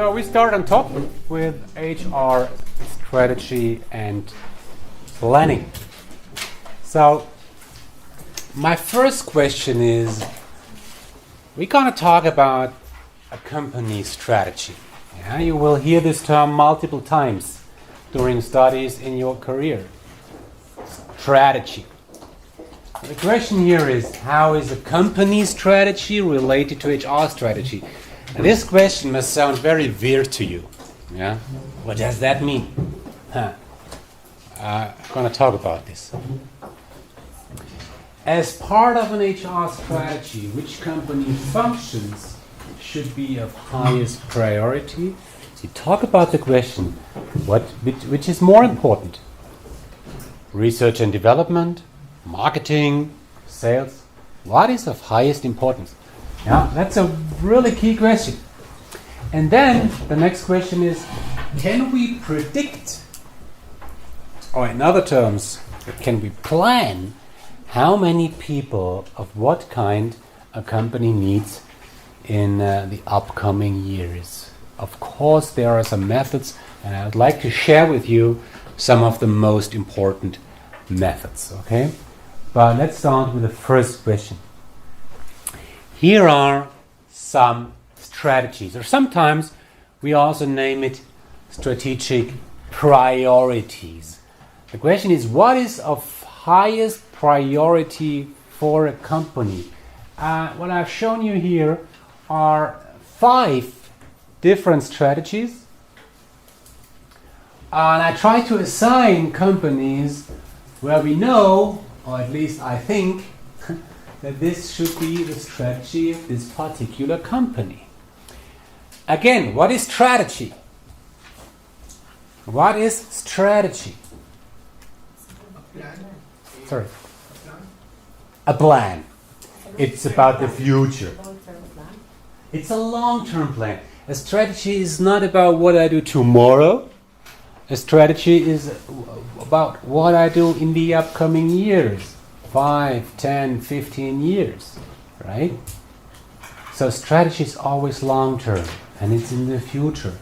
So we start on top with HR strategy and planning. So my first question is, we're going to talk about a company strategy. Yeah, you will hear this term multiple times during studies in your career. Strategy. The question here is, how is a company strategy related to HR strategy? And this question must sound very weird to you. Yeah? What does that mean? I'm going to talk about this. As part of an HR strategy, which company functions should be of highest priority? So you talk about the question, which is more important? Research and development, marketing, sales? What is of highest importance? Yeah, that's a really key question. And then the next question is, can we predict, or in other terms, can we plan how many people of what kind a company needs in the upcoming years? Of course, there are some methods, and I would like to share with you some of the most important methods, okay? But let's start with the first question. Here are some strategies, or sometimes we also name it strategic priorities. The question is, what is of highest priority for a company? What I've shown you here are 5 different strategies, and I try to assign companies where we know, or at least I think, that this should be the strategy of this particular company. Again, what is strategy? What is strategy? Sorry. A plan. It's about the future. It's a long-term plan. A strategy is not about what I do tomorrow. A strategy is about what I do in the upcoming years. 5, 10, 15 years, right? So strategy is always long-term, and it's in the future.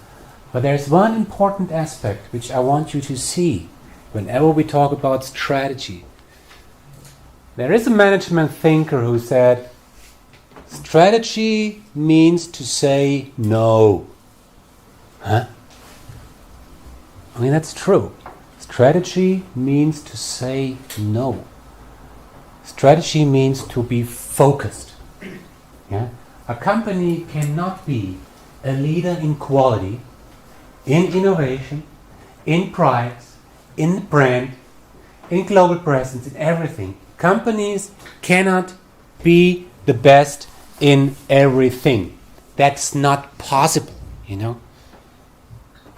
But there's one important aspect which I want you to see whenever we talk about strategy. There is a management thinker who said, strategy means to say no. Huh? I mean, that's true. Strategy means to say no. Strategy means to be focused. Yeah? A company cannot be a leader in quality, in innovation, in price, in brand, in global presence, in everything. Companies cannot be the best in everything. That's not possible,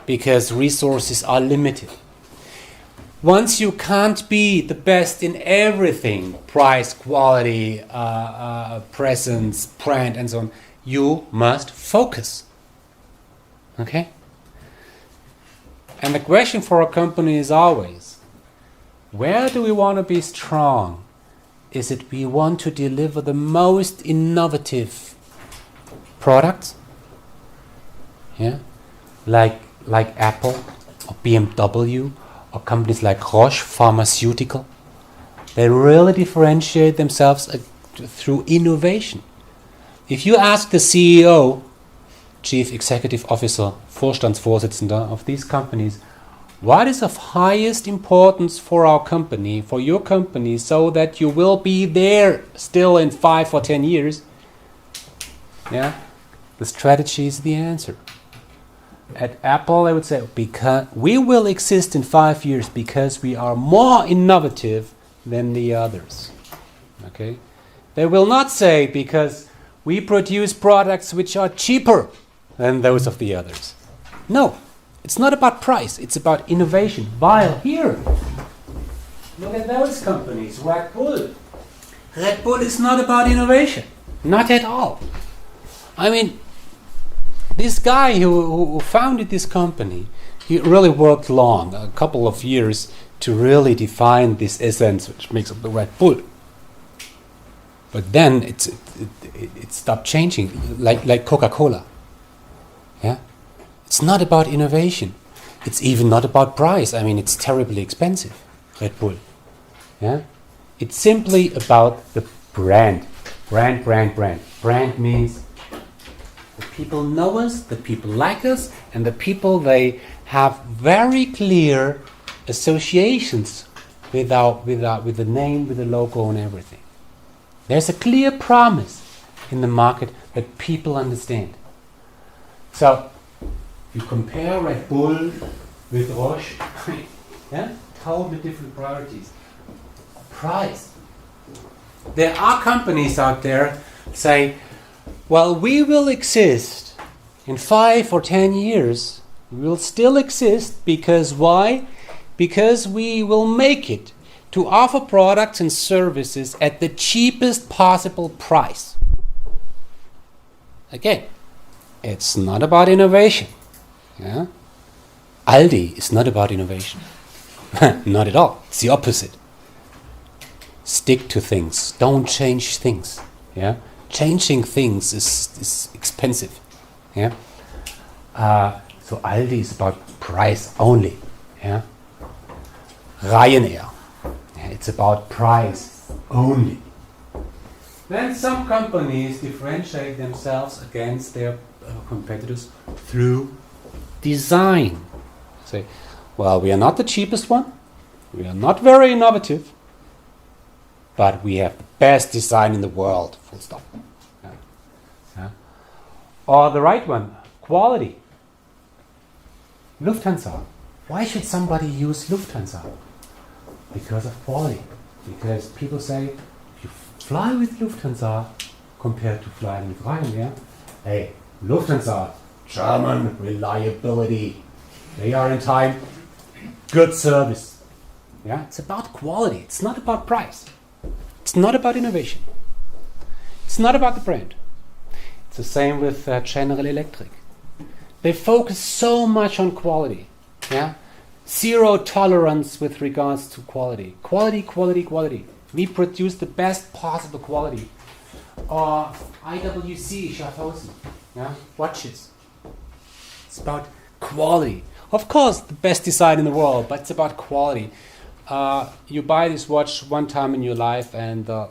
because resources are limited. Once you can't be the best in everything, price, quality, presence, brand, and so on, you must focus. Okay? And the question for a company is always, where do we want to be strong? Is it we want to deliver the most innovative products? Yeah? Like Apple or BMW, or companies like Roche Pharmaceutical. They really differentiate themselves through innovation. If you ask the CEO, Chief Executive Officer, Vorstandsvorsitzender of these companies, what is of highest importance for our company, for your company, so that you will be there still in 5 or 10 years? Yeah, the strategy is the answer. At Apple, I would say, because we will exist in 5 years because we are more innovative than the others. Okay? They will not say because we produce products which are cheaper than those of the others. No, it's not about price, it's about innovation. While here, look at those companies, Red Bull. Red Bull is not about innovation, not at all. I mean, this guy who founded this company, he really worked long, a couple of years, to really define this essence which makes up the Red Bull. But then it stopped changing, like Coca-Cola. Yeah, It's not about innovation. It's even not about price. I mean, it's terribly expensive, Red Bull. Yeah? It's simply about the brand. Brand. Brand means the people know us, the people like us, and the people, they have very clear associations with the name, with the logo and everything. There's a clear promise in the market that people understand. So, you compare Red Bull with Roche, yeah? Totally different priorities. Price. There are companies out there say, well, we will exist in 5 or 10 years. We will still exist because why? Because we will make it to offer products and services at the cheapest possible price. Again, it's not about innovation. Yeah? Aldi is not about innovation. Not at all. It's the opposite. Stick to things. Don't change things. Yeah? Changing things is expensive. Yeah? So Aldi is about price only. Yeah? Ryanair. Yeah, it's about price only. Then some companies differentiate themselves against their competitors through design. Say, well, we are not the cheapest one. We are not very innovative. But we have the best design in the world. Full stop. Yeah. Yeah. Or the right one, quality. Lufthansa. Why should somebody use Lufthansa? Because of quality. Because people say, if you fly with Lufthansa compared to flying with Ryanair, hey, Lufthansa, German reliability. They are in time. Good service. Yeah, it's about quality. It's not about price. It's not about innovation. It's not about the brand. It's the same with General Electric. They focus so much on quality. Yeah, zero tolerance with regards to quality. Quality. We produce the best possible quality. Or IWC, Schaffhausen. Yeah, watches. It's about quality. Of course, the best design in the world, but it's about quality. You buy this watch one time in your life, and the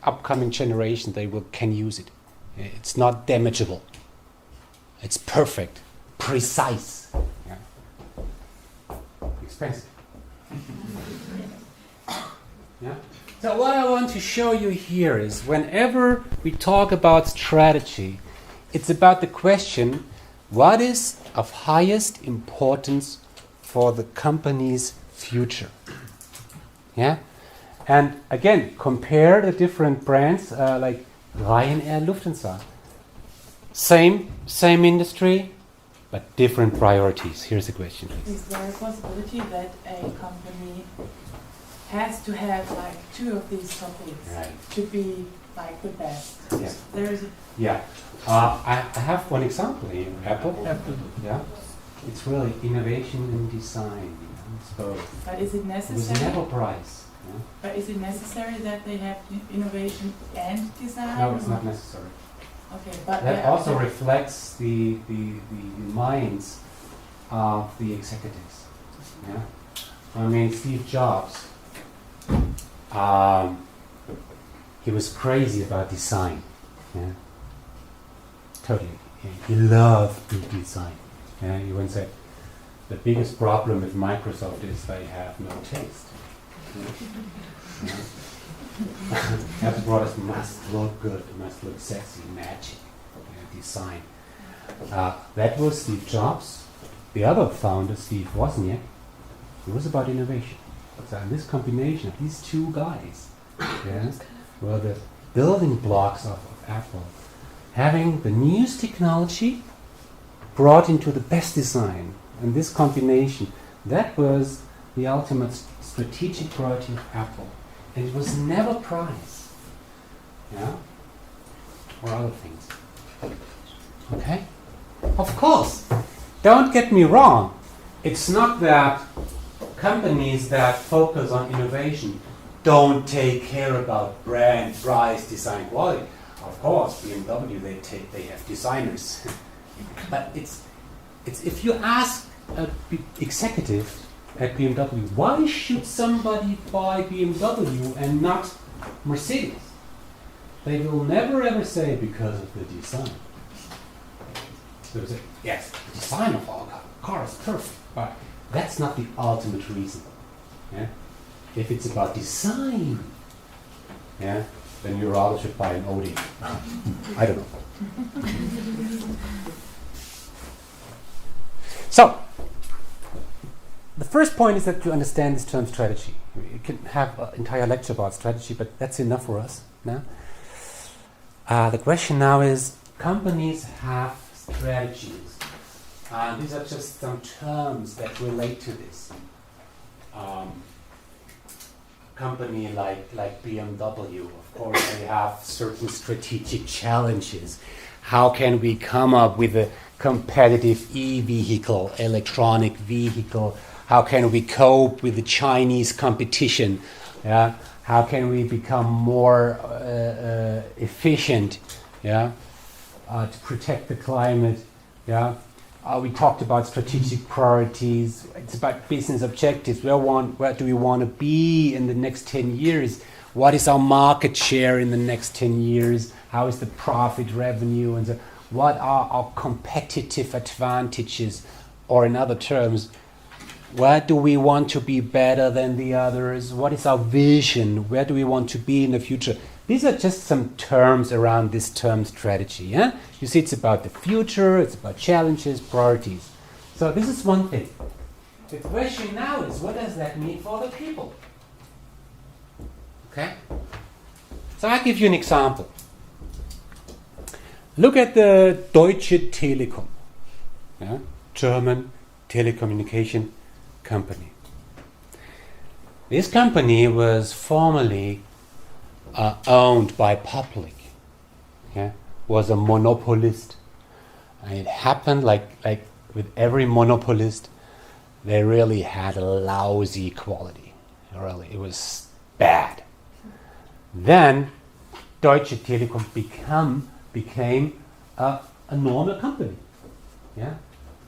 upcoming generation can use it. It's not damageable. It's perfect, precise. Yeah. Expensive. Yeah. So what I want to show you here is, whenever we talk about strategy, it's about the question: what is of highest importance for the company's future? Yeah, and again, compare the different brands like Ryanair, Lufthansa. Same industry, but different priorities. Here's the question. Is there a possibility that a company has to have like 2 of these topics to be like the best? Yeah. There is. I have one example here. Apple. Yeah. It's really innovation and design. It's both. But is it necessary? It was never price. Yeah? But is it necessary that they have innovation and design? No, it's not necessary. Okay, but that also reflects the minds of the executives. Yeah, I mean, Steve Jobs. He was crazy about design. Yeah, totally. He loved good design. Yeah, he once said, the biggest problem with Microsoft is they have no taste. Yeah. Every product must look good, must look sexy, magic, design. That was Steve Jobs. The other founder, Steve Wozniak, it was about innovation. So this combination of these two guys were the building blocks of Apple. Having the newest technology brought into the best design. And this combination, that was the ultimate strategic priority of Apple. And it was never price. Yeah? Or other things. Okay? Of course. Don't get me wrong. It's not that companies that focus on innovation don't take care about brand, price, design, quality. Of course, BMW, they have designers. But it's It's if you ask a executive at BMW, why should somebody buy BMW and not Mercedes? They will never ever say because of the design. They will say, yes, the design of our car is perfect, but that's not the ultimate reason. Yeah? If it's about design, yeah, then you rather should buy an Audi. I don't know. So, the first point is that you understand this term strategy. You can have an entire lecture about strategy, but that's enough for us now. The question now is, companies have strategies. These are just some terms that relate to this. Company like BMW, of course, they have certain strategic challenges. How can we come up with a competitive e-vehicle, electronic vehicle? How can we cope with the Chinese competition? Yeah? How can we become more efficient? Yeah? To protect the climate? Yeah? We talked about strategic priorities. It's about business objectives. Where do we want to be in the next 10 years? What is our market share in the next 10 years? How is the profit revenue? And so what are our competitive advantages? Or in other terms, where do we want to be better than the others? What is our vision? Where do we want to be in the future? These are just some terms around this term strategy. Yeah? You see, it's about the future, it's about challenges, priorities. So this is one thing. The question now is, what does that mean for the people? Okay? So I'll give you an example. Look at the Deutsche Telekom, yeah? German telecommunication company. This company was formerly owned by public, yeah? Was a monopolist. And it happened like with every monopolist, they really had a lousy quality. Really, it was bad. Then Deutsche Telekom became a normal company, yeah,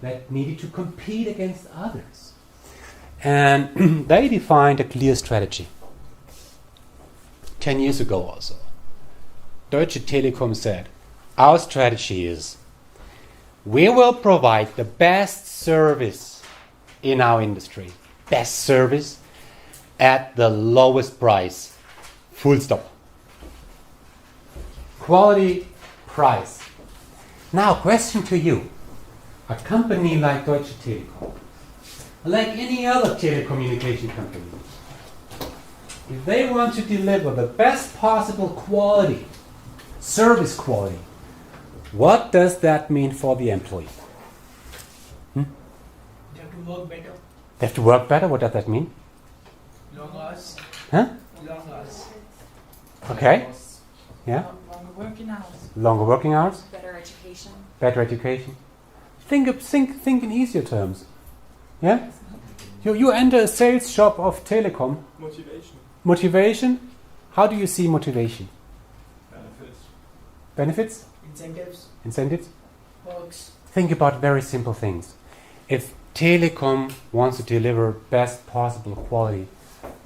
that needed to compete against others. And they defined a clear strategy. 10 years ago also. Deutsche Telekom said, our strategy is, we will provide the best service in our industry. Best service at the lowest price. Full stop. Quality, price. Now, question to you. A company like Deutsche Telekom, like any other telecommunication company, if they want to deliver the best possible quality, service quality, what does that mean for the employee? They have to work better. They have to work better? What does that mean? Long hours. Huh? Long hours. Okay. Yeah? Longer working hours. Longer working hours? Better education. Better education? Think in easier terms. Yeah? You enter a sales shop of Telecom. Motivation. Motivation? How do you see motivation? Benefits. Benefits? Incentives. Incentives? Works. Think about very simple things. If Telecom wants to deliver best possible quality,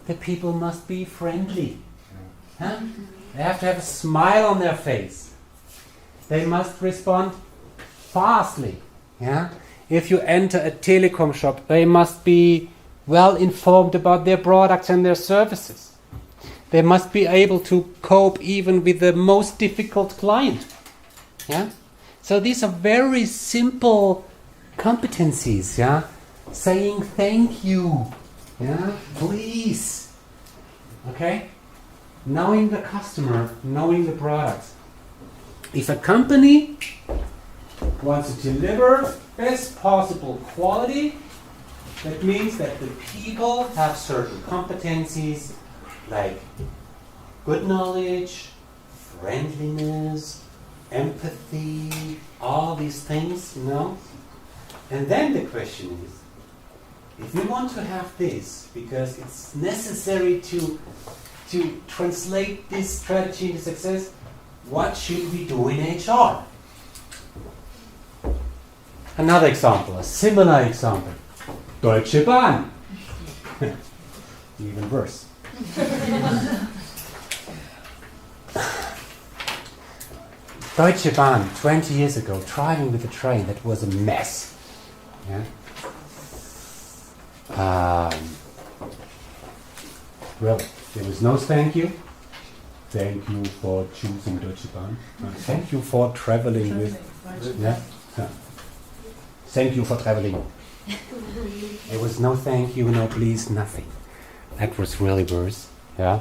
the people must be friendly. Huh? They have to have a smile on their face. They must respond fastly. Yeah? If you enter a telecom shop, they must be well informed about their products and their services. They must be able to cope even with the most difficult client. Yeah? So these are very simple competencies. Yeah? Saying thank you. Yeah? Please. Okay? Knowing the customer, knowing the products. If a company wants to deliver best possible quality, that means that the people have certain competencies like good knowledge, friendliness, empathy, all these things, you know. And then the question is, if we want to have this, because it's necessary to translate this strategy into success, what should we do in HR? Another example, a similar example. Deutsche Bahn. Even worse. Deutsche Bahn, 20 years ago, driving with a train, that was a mess. Yeah? Well, there was no thank you. Thank you for choosing Deutsche Bahn. Thank you for traveling with. Yeah? Yeah. Thank you for traveling. There was no thank you, no please, nothing. That was really worse. Yeah.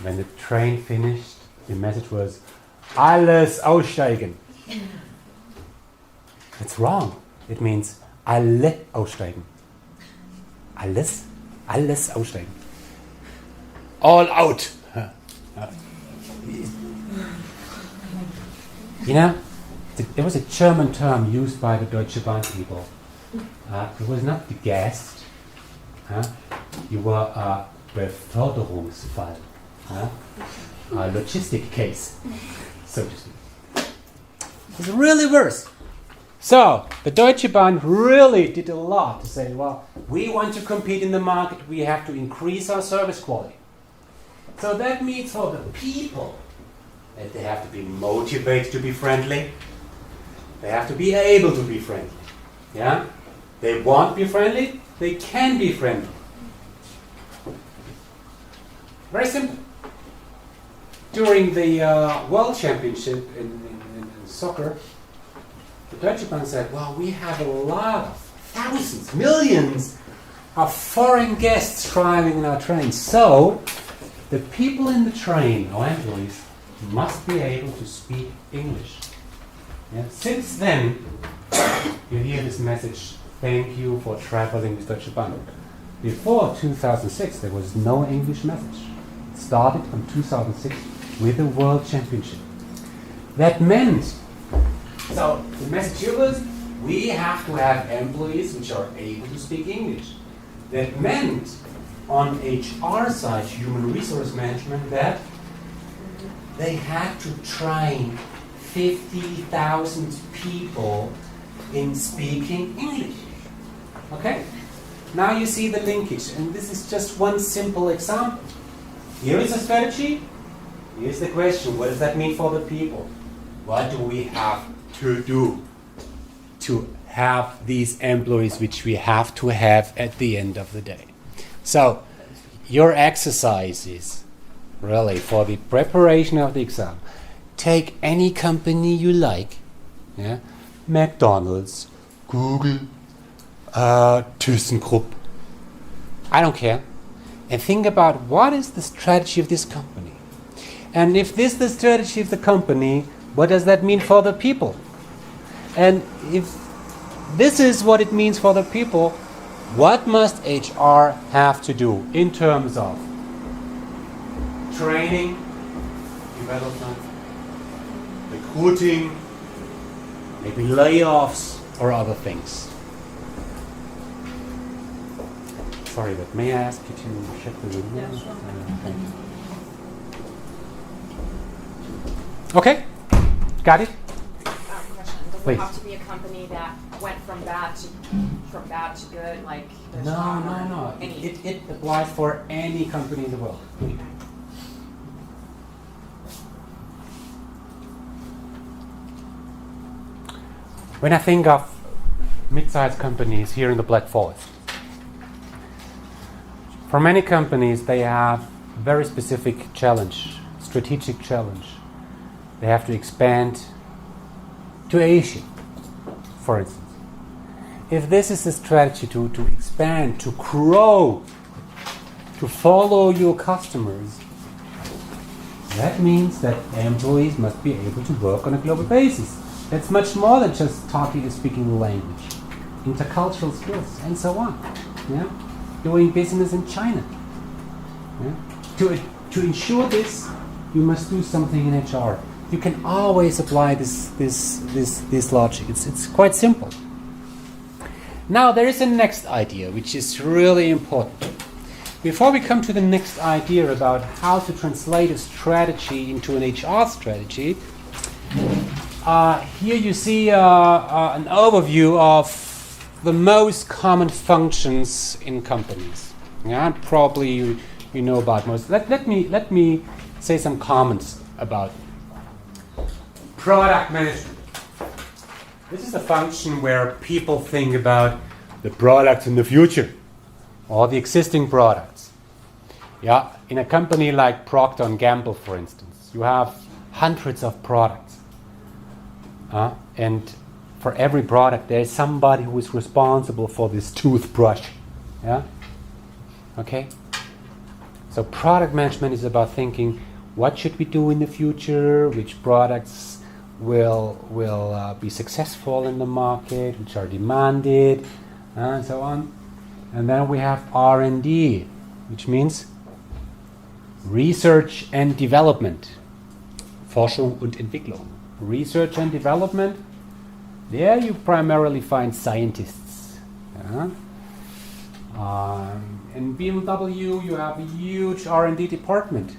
When the train finished, the message was alles aussteigen. It's wrong. It means alle aussteigen. Alles aussteigen. All out. You know, there was a German term used by the Deutsche Bahn people. It was not the guest. You were a Beförderungsfall. A logistic case, so to speak. It's really worse. So, the Deutsche Bahn really did a lot to say, well, we want to compete in the market, we have to increase our service quality. So that means for the people that they have to be motivated to be friendly. They have to be able to be friendly. Yeah? They want to be friendly, they can be friendly. Very simple. During the World Championship in soccer, the Deutsche Bahn said, well, we have a lot of thousands, millions of foreign guests traveling in our trains. So, the people in the train, our employees, must be able to speak English. Yeah? Since then, you hear this message, thank you for traveling with Deutsche Bahn. Before 2006, there was no English message. It started in 2006 with the World Championship. That meant, so the message here was, we have to have employees which are able to speak English. That meant, on HR side, human resource management, that they had to train 50,000 people in speaking English. Okay? Now you see the linkage, and this is just one simple example. Here is a strategy. Here's the question, what does that mean for the people? What do we have to do to have these employees which we have to have at the end of the day? So, your exercise is really for the preparation of the exam. Take any company you like, yeah? McDonald's, Google, ThyssenKrupp, I don't care, and think about what is the strategy of this company. And if this is the strategy of the company, what does that mean for the people? And if this is what it means for the people, what must HR have to do in terms of training, development, recruiting, maybe layoffs, or other things? Sorry, but may I ask you to check the room? Yeah, sure. Thank you. Okay, got it? Question. Does Please. it have to be a company that went from bad to good? Like there's No. Any. It applies for any company in the world. When I think of mid-sized companies here in the Black Forest, for many companies they have very specific challenge, strategic challenge. They have to expand to Asia, for instance. If this is the strategy to expand, to grow, to follow your customers, that means that employees must be able to work on a global basis. That's much more than just talking and speaking the language. Intercultural skills and so on. Yeah? Doing business in China. Yeah? To ensure this, you must do something in HR. You can always apply this logic. It's quite simple. Now there is a next idea which is really important. Before we come to the next idea about how to translate a strategy into an HR strategy, here you see an overview of the most common functions in companies. Yeah, probably you know about most. Let me say some comments about product management. This is a function where people think about the products in the future or the existing products. Yeah, in a company like Procter & Gamble, for instance, you have hundreds of products. And for every product, there is somebody who is responsible for this toothbrush. Yeah? Okay? So product management is about thinking, what should we do in the future? Which products will be successful in the market? Which are demanded? And so on. And then we have R&D, which means research and development. Forschung und Entwicklung. Research and development. There you primarily find scientists. Yeah? In BMW you have a huge R&D department.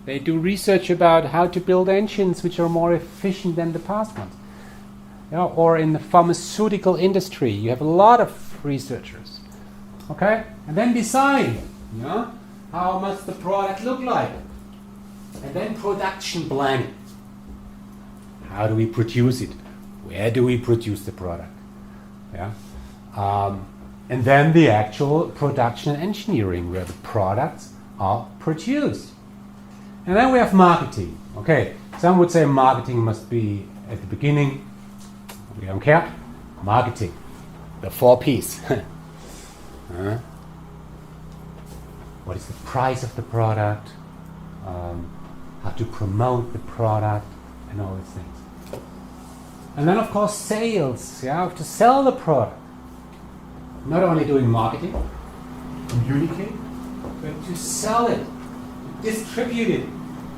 They do research about how to build engines which are more efficient than the past ones. Yeah? Or in the pharmaceutical industry you have a lot of researchers. Okay? And then design. Yeah? How must the product look like? And then production planning. How do we produce it? Where do we produce the product? Yeah, and then the actual production and engineering, where the products are produced. And then we have marketing. Okay, some would say marketing must be at the beginning. We don't care. Marketing, the 4 Ps. What is the price of the product? How to promote the product, and all these things. And then, of course, sales. Yeah, you have to sell the product. Not only doing marketing, communicate, but to sell it, to distribute it.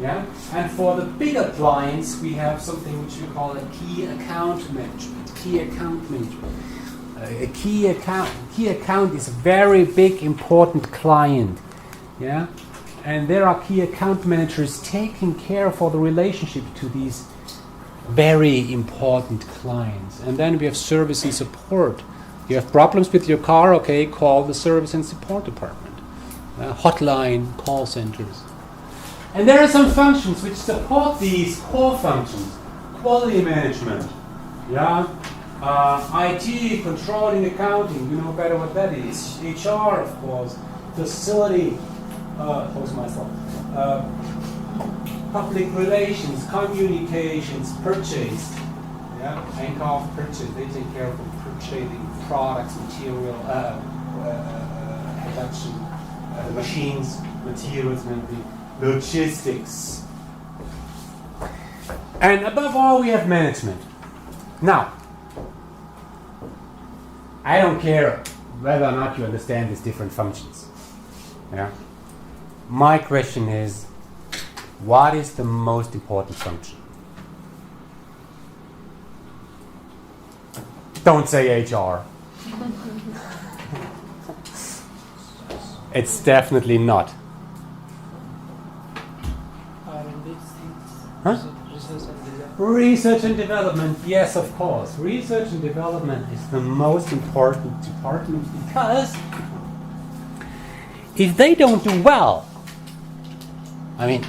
Yeah. And for the bigger clients, we have something which we call a key account management. Key account management. A key account is a very big, important client. Yeah. And there are key account managers taking care for the relationship to these very important clients. And then we have service and support. You have problems with your car, okay, call the service and support department. Hotline, call centers. And there are some functions which support these core functions. Quality management, yeah, IT, controlling, accounting, you know better what that is. HR, of course, facility, public relations, communications, purchase. Yeah, Einkauf, purchase. They take care of the purchasing products, material, production, machines, materials, and everything. Logistics. And above all, we have management. Now, I don't care whether or not you understand these different functions. Yeah. My question is, what is the most important function? Don't say HR. It's definitely not. Huh? Research and development, yes, of course. Research and development is the most important department because if they don't do well, I mean,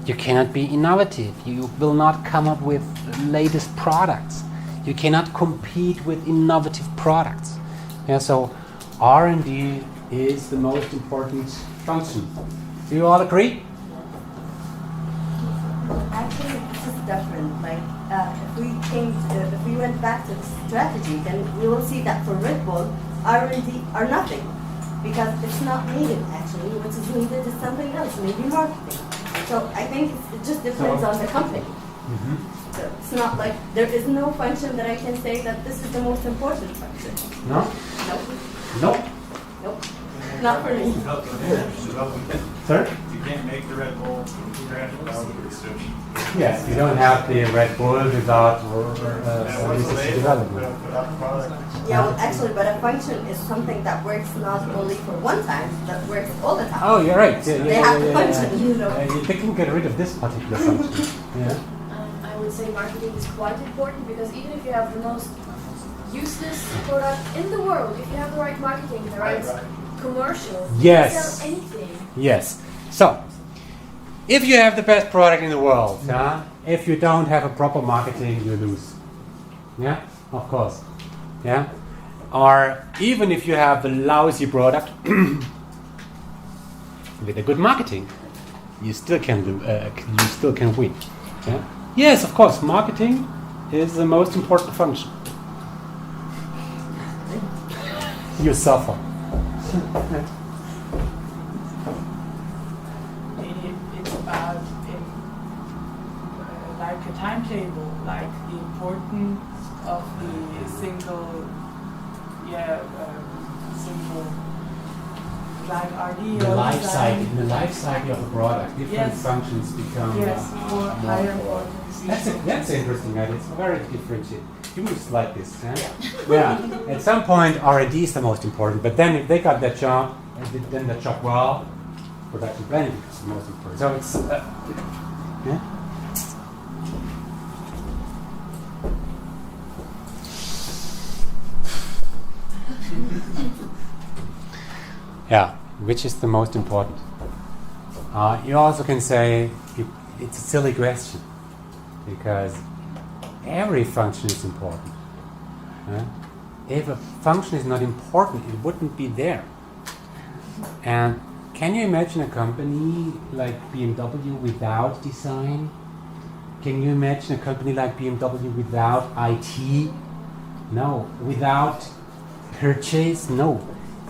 you cannot be innovative. You will not come up with the latest products. You cannot compete with innovative products. Yeah, so R&D is the most important function. Do you all agree? Actually, this is different. Like, if we went back to the strategy, then we will see that for Red Bull, R&D are nothing because it's not needed. Actually, what is needed is something else, maybe marketing. So I think it just depends on the company. Mm-hmm. So it's not like there is no function that I can say that this is the most important function. No? Nope. No? Nope. Not for me. Sir? You can't make the Red Bull from scratch without research. Yes, you don't have the Red Bull without research and development. Yeah, well, actually, but a function is something that works not only for one time, that works all the time. Oh, you're right. They have to function, you know. They can get rid of this particular function. Yeah. I would say marketing is quite important, because even if you have the most useless product in the world, if you have the right marketing, the right commercial, you Yes. can sell anything. Yes. So, if you have the best product in the world, if you don't have a proper marketing, you lose. Yeah, of course. Yeah. Or even if you have a lousy product with a good marketing, you still can win. Yeah? Yes, of course. Marketing is the most important function. You suffer. It's about like a timetable, like the importance of the single like RD The or life design. cycle, in the life cycle of a product, different Yes. functions become More higher importance. That's interesting. Right? It's very differentiated. You move like this. Yeah. At some point, R&D is the most important. But then, if they got that job, and then the job well, production planning is the most important. So it's yeah. Yeah, which is the most important? You also can say it's a silly question, because every function is important. If a function is not important, it wouldn't be there. And can you imagine a company like BMW without design? Can you imagine a company like BMW without IT? No. Without purchase? No.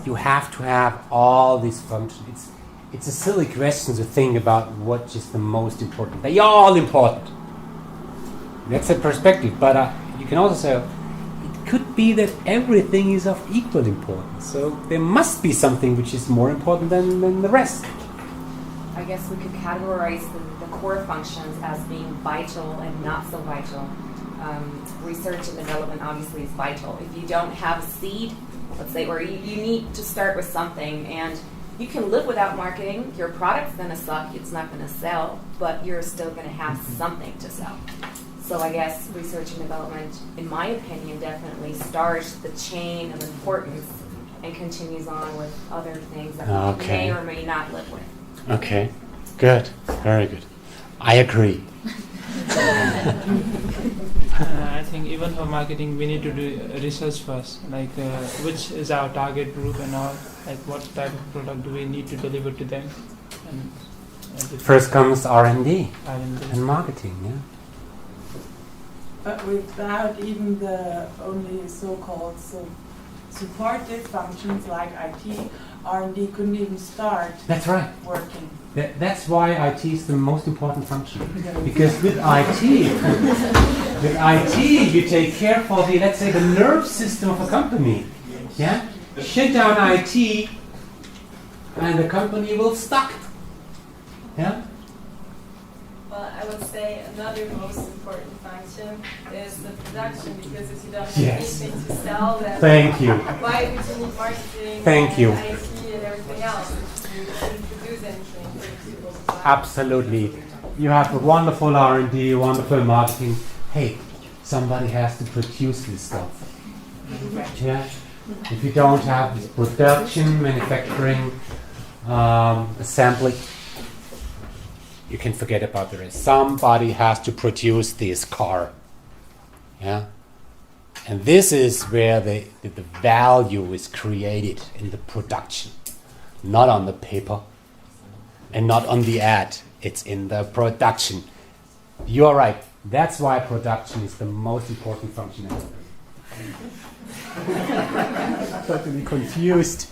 You have to have all these functions. It's a silly question to think about what is the most important. They're all important. That's a perspective. But you can also say it could be that everything is of equal importance. So there must be something which is more important than the rest. I guess we could categorize the core functions as being vital and not so vital. Research and development obviously is vital. If you don't have a seed, let's say, or you need to start with something, and you can live without marketing, your product's going to suck, it's not going to sell, but you're still going to have something to sell. So I guess research and development, in my opinion, definitely starts the chain of importance and continues on with other things that we may or may not live with. Okay, good, very good. I agree. I think even for marketing, we need to do research first, like which is our target group and all, like what type of product do we need to deliver to them. And First comes R&D R&D. and marketing, yeah. But without even the only so-called supportive functions like IT, R&D couldn't even start That's right. working. That's why IT is the most important function. Because with IT, you take care for the, let's say, the nerve system of a company. Yeah? Shut down IT, and the company will stuck. Yeah? Well, I would say another most important function is the production, because if you don't have Yes. anything to sell, then Thank you. why would you need marketing Thank and you. IT and everything else if you didn't produce anything for people to buy? Absolutely. You have a wonderful R&D, wonderful marketing. Hey, somebody has to produce this stuff. Yeah? If you don't have this production, manufacturing, assembly, you can forget about the rest. Somebody has to produce this car. Yeah? And this is where the value is created in the production, not on the paper and not on the ad. It's in the production. You're right. That's why production is the most important function. Totally confused.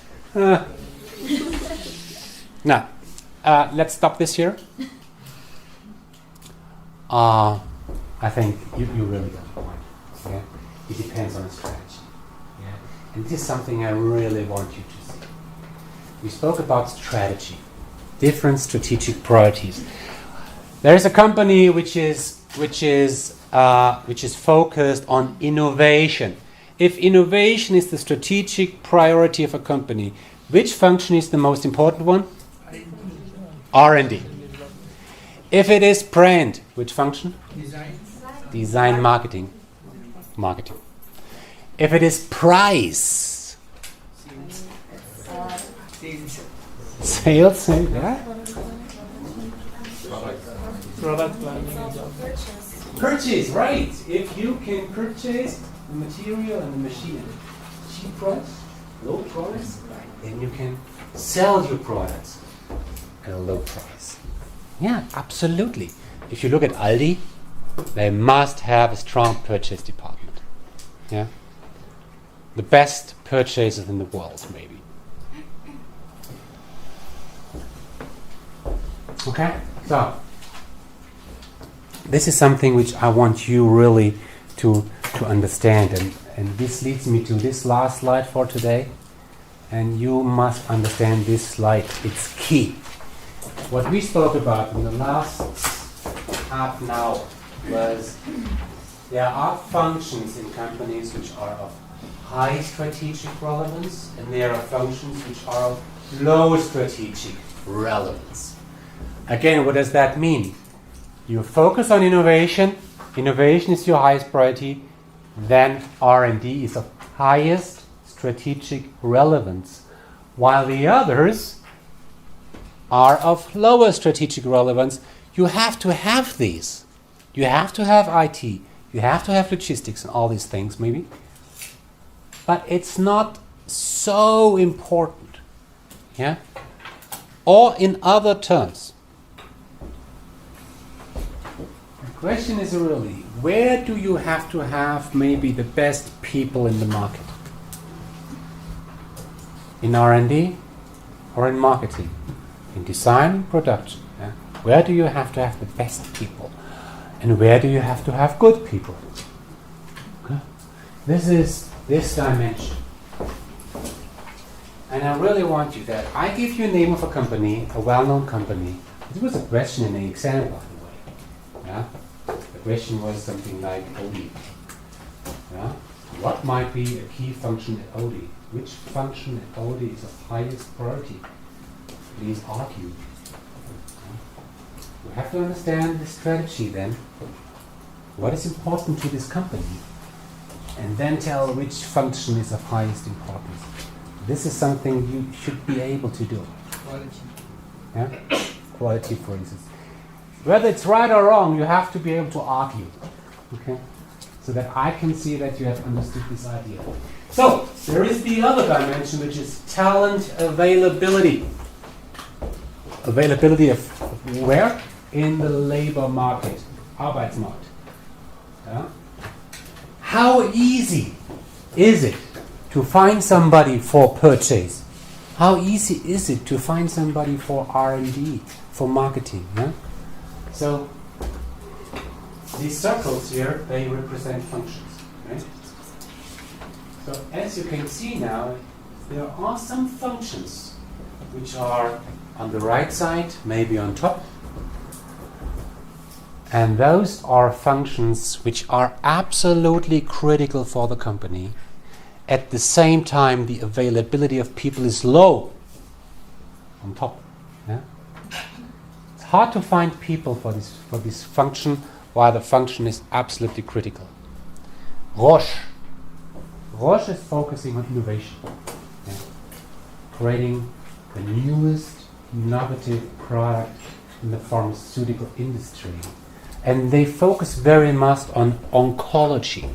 Now, let's stop this here. I think you really got the point. Yeah? It depends on the strategy. Yeah? And this is something I really want you to see. We spoke about strategy, different strategic priorities. There is a company which is focused on innovation. If innovation is the strategic priority of a company, which function is the most important one? R&D. If it is brand, which function? Design. Design, marketing. Marketing. If it is price, sales, yeah. Product planning. Purchase, right. If you can purchase the material and the machine at a cheap price, low price, then you can sell your products at a low price. Yeah, absolutely. If you look at Aldi, they must have a strong purchase department. Yeah. The best purchasers in the world, maybe. Okay, so this is something which I want you really to understand, and this leads me to this last slide for today. And you must understand this slide; it's key. What we spoke about in the last half an hour was there are functions in companies which are of high strategic relevance, and there are functions which are of low strategic relevance. Again, what does that mean? You focus on innovation. Innovation is your highest priority. Then R&D is of highest strategic relevance, while the others are of lower strategic relevance. You have to have these. You have to have IT. You have to have logistics and all these things, maybe. But it's not so important. Yeah? Or in other terms, the question is really, where do you have to have maybe the best people in the market? In R&D or in marketing? In design, production? Yeah? Where do you have to have the best people? And where do you have to have good people? Okay? This is this dimension. And I really want you that I give you a name of a company, a well-known company. This was a question in the exam, by the way. Yeah? The question was something like Audi. Yeah? What might be a key function at Audi? Which function at Audi is of highest priority? Please argue. You have to understand the strategy then. What is important to this company? And then tell which function is of highest importance. This is something you should be able to do. Quality. Yeah? Quality, for instance. Whether it's right or wrong, you have to be able to argue. Okay? So that I can see that you have understood this idea. So, there is the other dimension, which is talent availability. Availability of where? In the labor market. Arbeitsmarkt. Yeah? How easy is it to find somebody for purchase? How easy is it to find somebody for R&D, for marketing? Yeah? So, these circles here, they represent functions. Right? So, as you can see now, there are some functions which are on the right side, maybe on top. And those are functions which are absolutely critical for the company. At the same time, the availability of people is low on top. Yeah? It's hard to find people for this function, while the function is absolutely critical. Roche is focusing on innovation. Yeah? Creating the newest innovative product in the pharmaceutical industry. And they focus very much on oncology.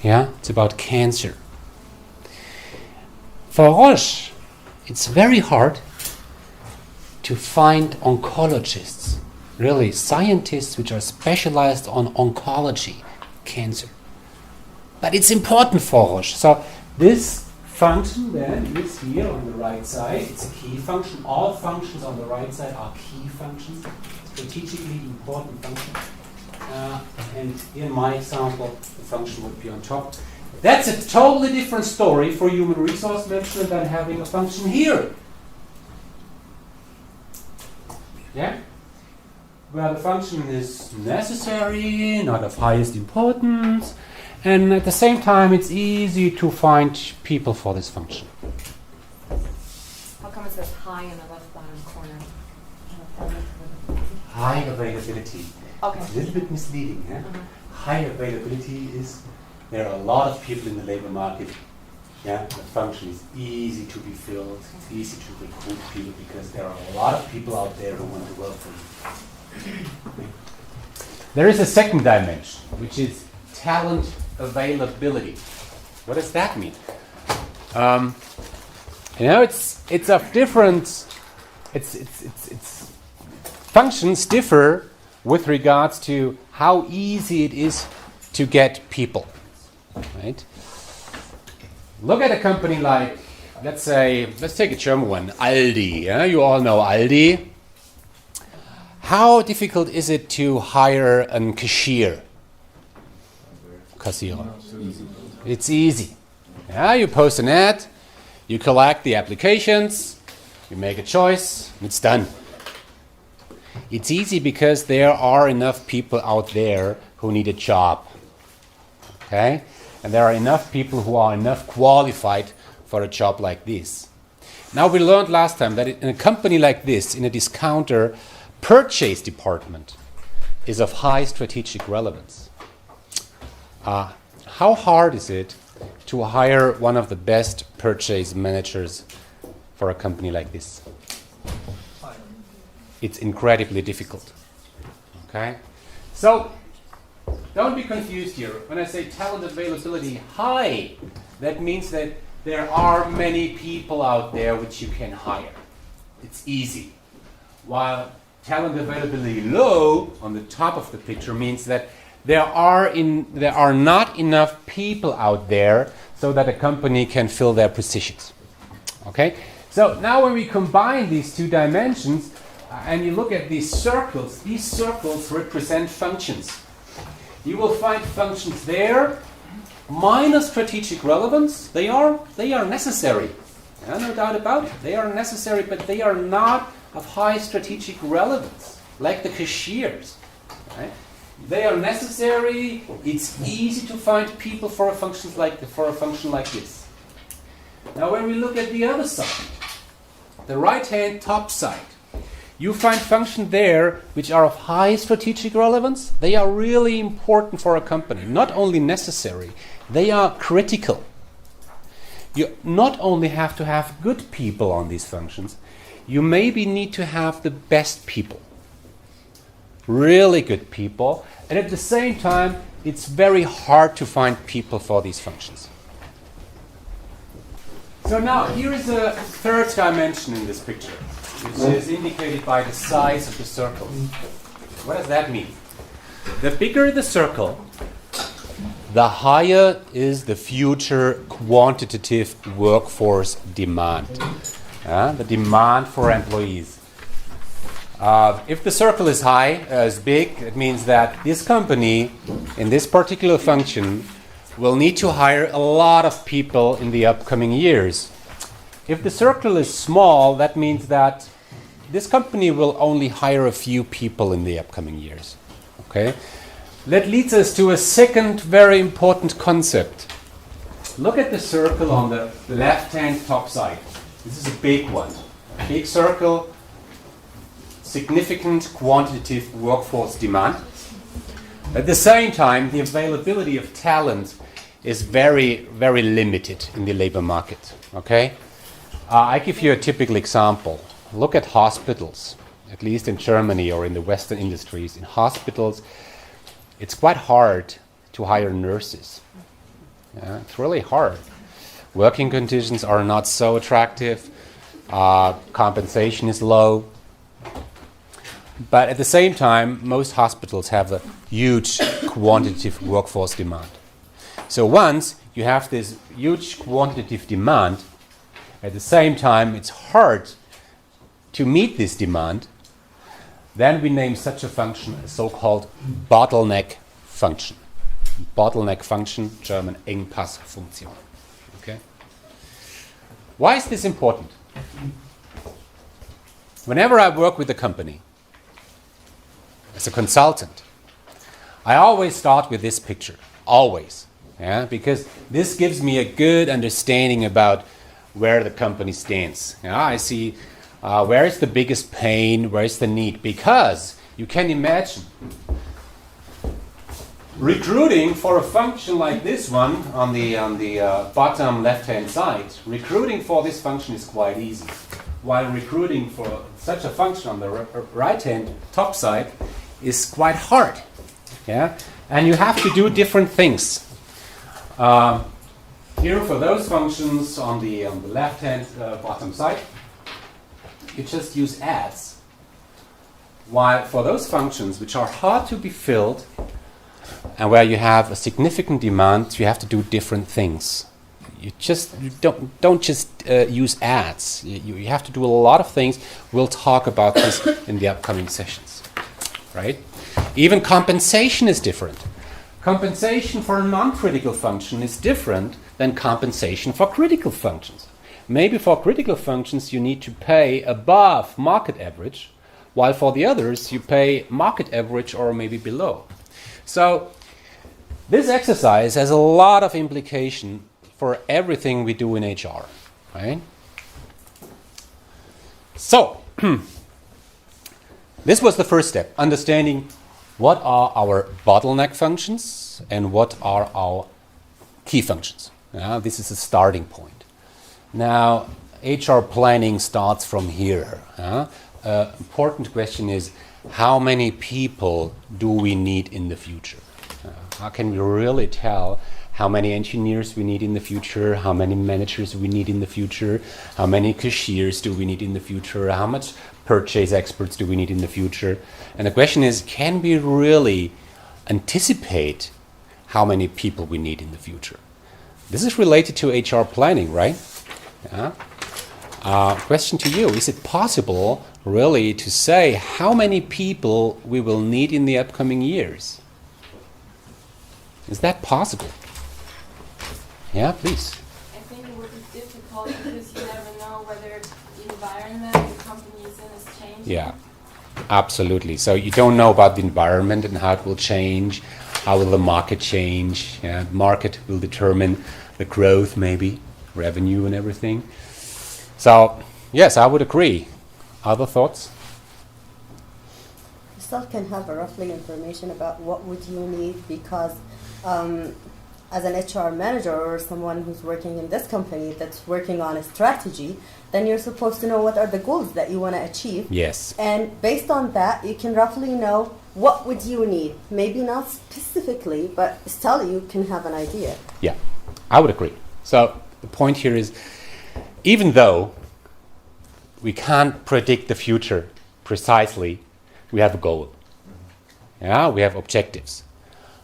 Yeah, it's about cancer. For Roche, it's very hard to find oncologists, really scientists which are specialized on oncology, cancer. But it's important for Roche. So this function then is here on the right side. It's a key function. All functions on the right side are key functions. Strategically important function. And in my example, the function would be on top. That's a totally different story for human resource management than having a function here. Yeah? Where the function is necessary, not of highest importance, and at the same time it's easy to find people for this function. How come it says high in the left bottom corner? High availability. Okay. It's a little bit misleading. Yeah? high availability is there are a lot of people in the labor market. Yeah, the function is easy to be filled. It's easy to recruit people because there are a lot of people out there who want to work for you. There is a second dimension, which is talent availability. What does that mean? It's of different. It's functions differ with regards to how easy it is to get people. Right? Look at a company like, let's take a German one, Aldi. Yeah? You all know Aldi. How difficult is it to hire a cashier? Kassierer. It's easy. Yeah, you post an ad, you collect the applications, you make a choice, and it's done. It's easy because there are enough people out there who need a job. Okay? And there are enough people who are enough qualified for a job like this. Now we learned last time that in a company like this, in a discounter, purchase department is of high strategic relevance. How hard is it to hire one of the best purchase managers for a company like this? It's incredibly difficult. Okay? So, don't be confused here. When I say talent availability high, that means that there are many people out there which you can hire. It's easy. While talent availability low, on the top of the picture, means that there are not enough people out there so that a company can fill their positions. Okay? So now when we combine these two dimensions, and you look at these circles represent functions. You will find functions there, minor strategic relevance. They are necessary. Yeah, no doubt about it. They are necessary, but they are not of high strategic relevance, like the cashiers. Right? They are necessary. It's easy to find people for a function like this. Now, when we look at the other side, the right-hand top side, you find functions there which are of high strategic relevance. They are really important for a company. Not only necessary, they are critical. You not only have to have good people on these functions, you maybe need to have the best people. Really good people. And at the same time, it's very hard to find people for these functions. So now, here is a third dimension in this picture, which is indicated by the size of the circles. What does that mean? The bigger the circle, the higher is the future quantitative workforce demand. The demand for employees. If the circle is big, it means that this company, in this particular function, will need to hire a lot of people in the upcoming years. If the circle is small, that means that this company will only hire a few people in the upcoming years. Okay? That leads us to a second very important concept. Look at the circle on the left-hand top side. This is a big one. A big circle, significant quantitative workforce demand. At the same time, the availability of talent is very, very limited in the labor market. Okay? I give you a typical example. Look at hospitals, at least in Germany or in the Western industries. In hospitals, it's quite hard to hire nurses. Yeah, it's really hard. Working conditions are not so attractive. Compensation is low. But at the same time, most hospitals have a huge quantitative workforce demand. So once you have this huge quantitative demand, at the same time it's hard to meet this demand, then we name such a function a so-called bottleneck function. Bottleneck function, German Engpassfunktion. Okay? Why is this important? Whenever I work with a company, as a consultant, I always start with this picture. Always. Yeah? Because this gives me a good understanding about where the company stands. Yeah? I see where is the biggest pain, where is the need. Because you can imagine recruiting for a function like this one on the bottom left-hand side, recruiting for this function is quite easy. While recruiting for such a function on the right-hand top side is quite hard. Yeah, and you have to do different things. Here for those functions on the left-hand bottom side, you just use adds. While for those functions which are hard to be filled and where you have a significant demand, you have to do different things. You don't just use adds. You have to do a lot of things. We'll talk about this in the upcoming sessions, right? Even compensation is different. Compensation for a non-critical function is different than compensation for critical functions. Maybe for critical functions you need to pay above market average, while for the others you pay market average or maybe below. So this exercise has a lot of implication for everything we do in HR, right? So this was the first step, understanding what are our bottleneck functions and what are our key functions. This is a starting point. Now, HR planning starts from here. Important question is, how many people do we need in the future? How can we really tell how many engineers we need in the future, how many managers we need in the future, how many cashiers do we need in the future, how much purchase experts do we need in the future? And the question is, can we really anticipate how many people we need in the future? This is related to HR planning, right? Yeah. Question to you, is it possible really to say how many people we will need in the upcoming years? Is that possible? Yeah, please. I think it would be difficult because you never know whether the environment the company is in is changing. Yeah, absolutely. So you don't know about the environment and how it will change. How will the market change? Yeah, market will determine the growth, maybe, revenue and everything. So, yes, I would agree. Other thoughts? You still can have a roughly information about what would you need, because as an HR manager or someone who's working in this company that's working on a strategy, then you're supposed to know what are the goals that you want to achieve. Yes. And based on that, you can roughly know what would you need. Maybe not specifically, but still you can have an idea. Yeah, I would agree. So the point here is, even though we can't predict the future precisely, we have a goal. Yeah, we have objectives,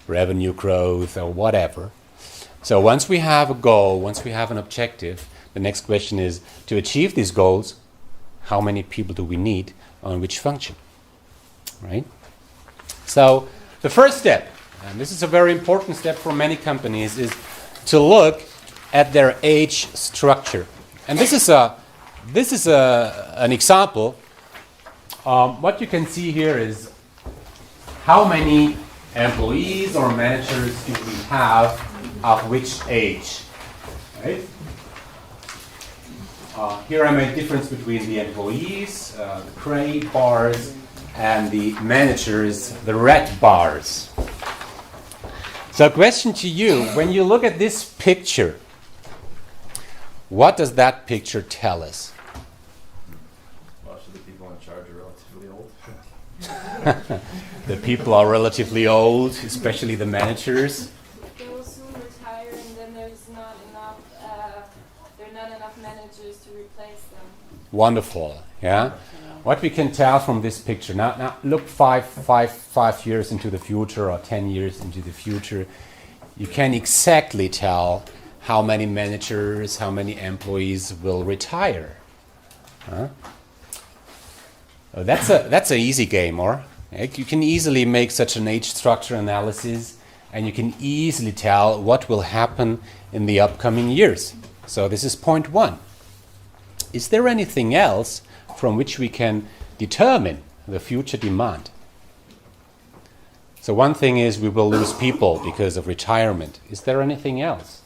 revenue growth or whatever. So once we have a goal, once we have an objective, the next question is, to achieve these goals, how many people do we need on which function, right? So the first step, and this is a very important step for many companies, is to look at their age structure. And this is an example. What you can see here is how many employees or managers do we have of which age, right? Here I made difference between the employees, the gray bars, and the managers, the red bars. So question to you, when you look at this picture, what does that picture tell us? Most of the people in charge are relatively old. The people are relatively old, especially the managers. They will soon retire, and then there are not enough managers to replace them. Wonderful, yeah. What we can tell from this picture, now look five years into the future or 10 years into the future, you can exactly tell how many managers, how many employees will retire. Huh? That's an easy game, or you can easily make such an age structure analysis, and you can easily tell what will happen in the upcoming years. So this is point one. Is there anything else from which we can determine the future demand? So one thing is we will lose people because of retirement. Is there anything else?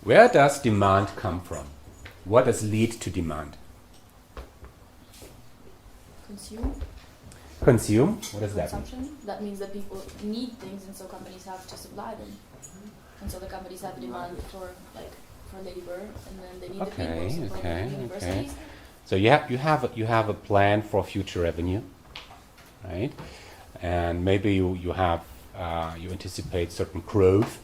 Where does demand come from? What does lead to demand? Consume. Consume? What does that mean? Consumption. That means that people need things, and so companies have to supply them. And so the companies have a demand for labor, and then they need the people. So for the universities, So you have a plan for future revenue, right? And maybe you have you anticipate certain growth.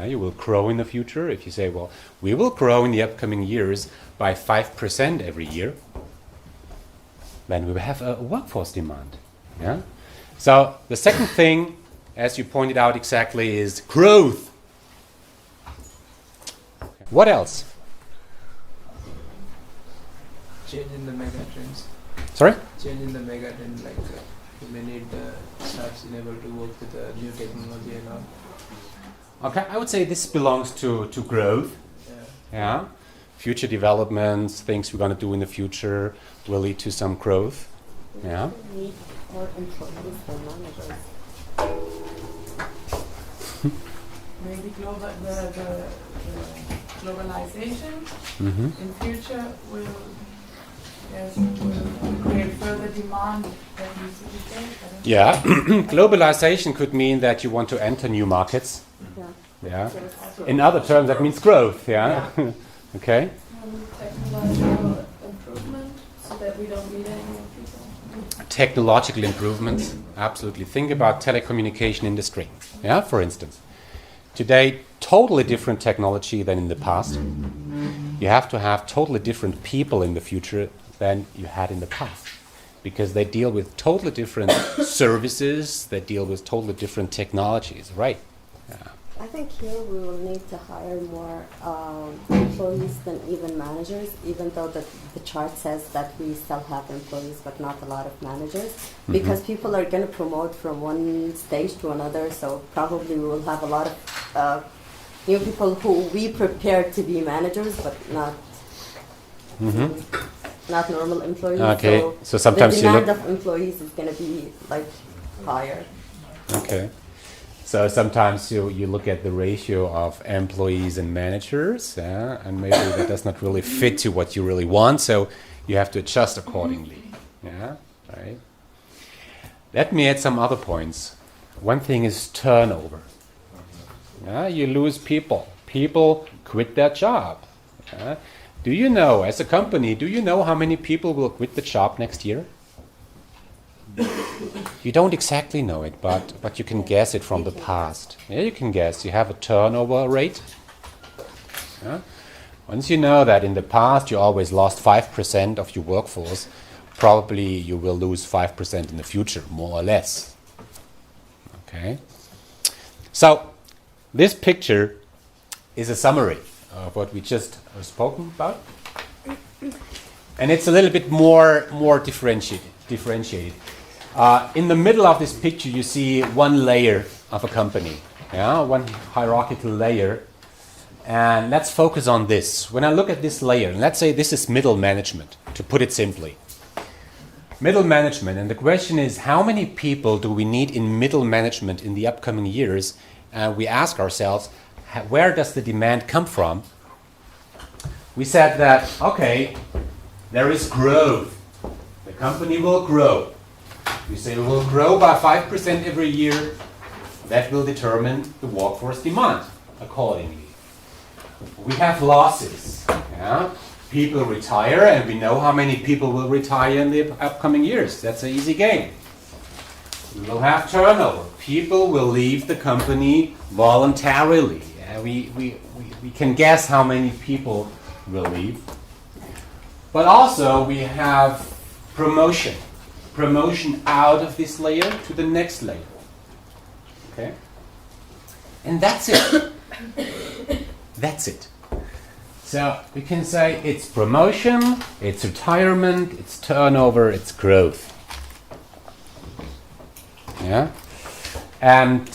You will grow in the future. If you say, well, we will grow in the upcoming years by 5% every year, then we will have a workforce demand. Yeah. So the second thing, as you pointed out exactly, is growth. What else? Change in the mega trends. Sorry? Change in the mega trend, like you may need staffs in able to work with the new technology and all. Okay, I would say this belongs to growth. Yeah. Future developments, things we're going to do in the future will lead to some growth. Yeah. We need more employees than managers. Maybe the globalization in future will create further demand than used to be there. Yeah. Globalization could mean that you want to enter new markets. Yeah. Yeah. In other terms, that means growth. Yeah. Okay. technological improvement so that we don't need any more people. Technological improvements, absolutely. Think about telecommunication industry. Yeah, for instance. Today, totally different technology than in the past. You have to have totally different people in the future than you had in the past, because they deal with totally different services, they deal with totally different technologies, right? I think here we will need to hire more employees than even managers, even though the chart says that we still have employees but not a lot of managers, because people are going to promote from one stage to another, so probably we will have a lot of new people who we prepare to be managers but not not normal employees. Okay, so sometimes the you demand look... of employees is going to be like higher. Okay. So sometimes you look at the ratio of employees and managers, and maybe that does not really fit to what you really want, so you have to adjust accordingly. Yeah, right. Let me add some other points. One thing is turnover. Yeah, you lose people. People quit their job. Yeah. Do you know, as a company, do you know how many people will quit the job next year? You don't exactly know it, but you can guess it from the past. Yeah, you can guess. You have a turnover rate. Yeah? Once you know that in the past you always lost 5% of your workforce, probably you will lose 5% in the future, more or less. Okay. So this picture is a summary of what we just spoken about, and it's a little bit more differentiated. In the middle of this picture, you see one layer of a company, one hierarchical layer. And let's focus on this. When I look at this layer, and let's say this is middle management, to put it simply. Middle management, and the question is, how many people do we need in middle management in the upcoming years? We ask ourselves, where does the demand come from? We said that, okay, there is growth. The company will grow. We say we will grow by 5% every year. That will determine the workforce demand accordingly. We have losses. Yeah? People retire, and we know how many people will retire in the upcoming years. That's an easy game. We will have turnover. People will leave the company voluntarily. We can guess how many people will leave. But also we have promotion. Promotion out of this layer to the next layer. Okay? And that's it. That's it. So we can say it's promotion, it's retirement, it's turnover, it's growth. Yeah? And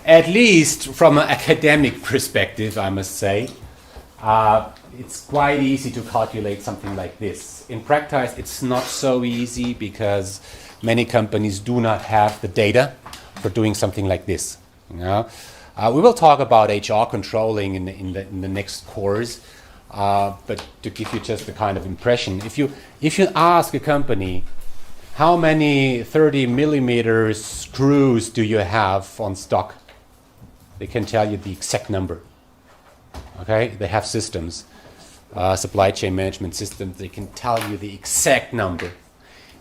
at least from an academic perspective, I must say, it's quite easy to calculate something like this. In practice, it's not so easy because many companies do not have the data for doing something like this. You know? We will talk about HR controlling in the next course, but to give you just the kind of impression, if you ask a company, how many 30 millimeter screws do you have on stock? They can tell you the exact number. Okay, they have systems, supply chain management systems. They can tell you the exact number.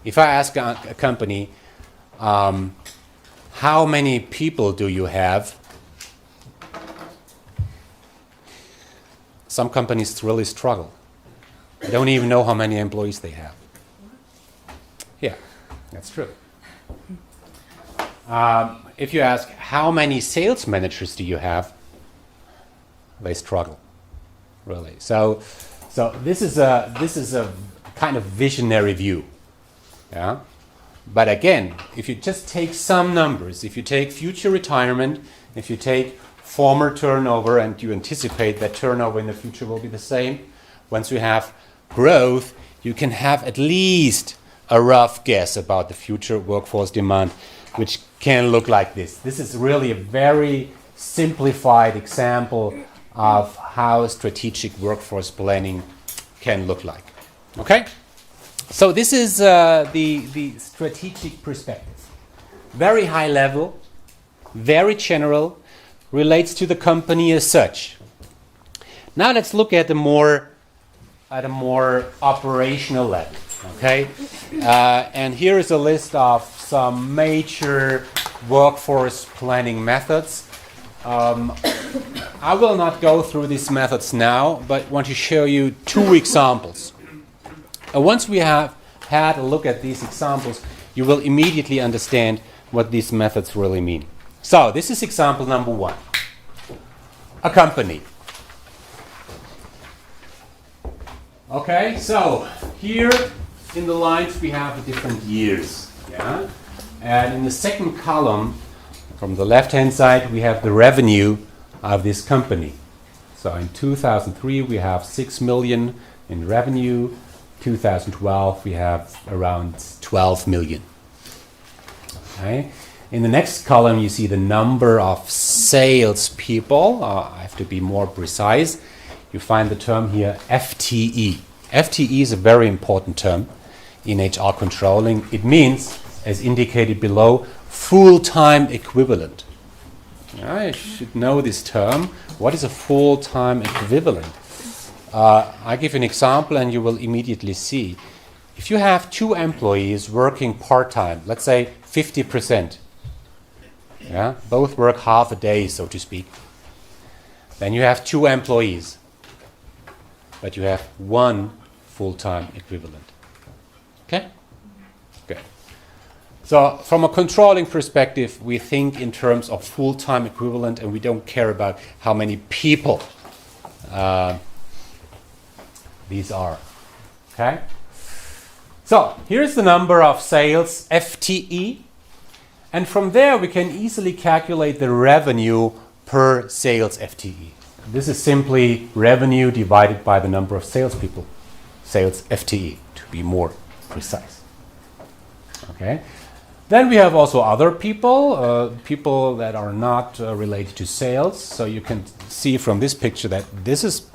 If I ask a company, how many people do you have? Some companies really struggle. They don't even know how many employees they have. Yeah, that's true. If you ask, how many sales managers do you have? They struggle, really. So this is a kind of visionary view. Yeah. But again, if you just take some numbers, if you take future retirement, if you take former turnover and you anticipate that turnover in the future will be the same, once you have growth, you can have at least a rough guess about the future workforce demand, which can look like this. This is really a very simplified example of how strategic workforce planning can look like. Okay? So this is the strategic perspective. Very high level, very general, relates to the company as such. Now let's look at a more operational level. Okay, and here is a list of some major workforce planning methods. I will not go through these methods now, but want to show you two examples. Once we have had a look at these examples, you will immediately understand what these methods really mean. So this is example number one. A company. Okay, so here in the lines we have the different years. Yeah? And in the second column, from the left-hand side, we have the revenue of this company. So in 2003 we have 6 million in revenue. 2012 we have around 12 million. Okay. In the next column you see the number of sales people. I have to be more precise. You find the term here FTE. FTE is a very important term in HR controlling. It means, as indicated below, full-time equivalent. I should know this term. What is a full-time equivalent? I give an example and you will immediately see. If you have 2 employees working part-time, let's say 50%, yeah, both work half a day, so to speak, then you have 2 employees, but you have 1 full-time equivalent. Okay? Good. So from a controlling perspective, we think in terms of full-time equivalent and we don't care about how many people these are. Okay? So here's the number of sales FTE, and from there we can easily calculate the revenue per sales FTE. This is simply revenue divided by the number of salespeople, sales FTE, to be more precise. Okay? Then we have also other people, people that are not related to sales. So you can see from this picture that this is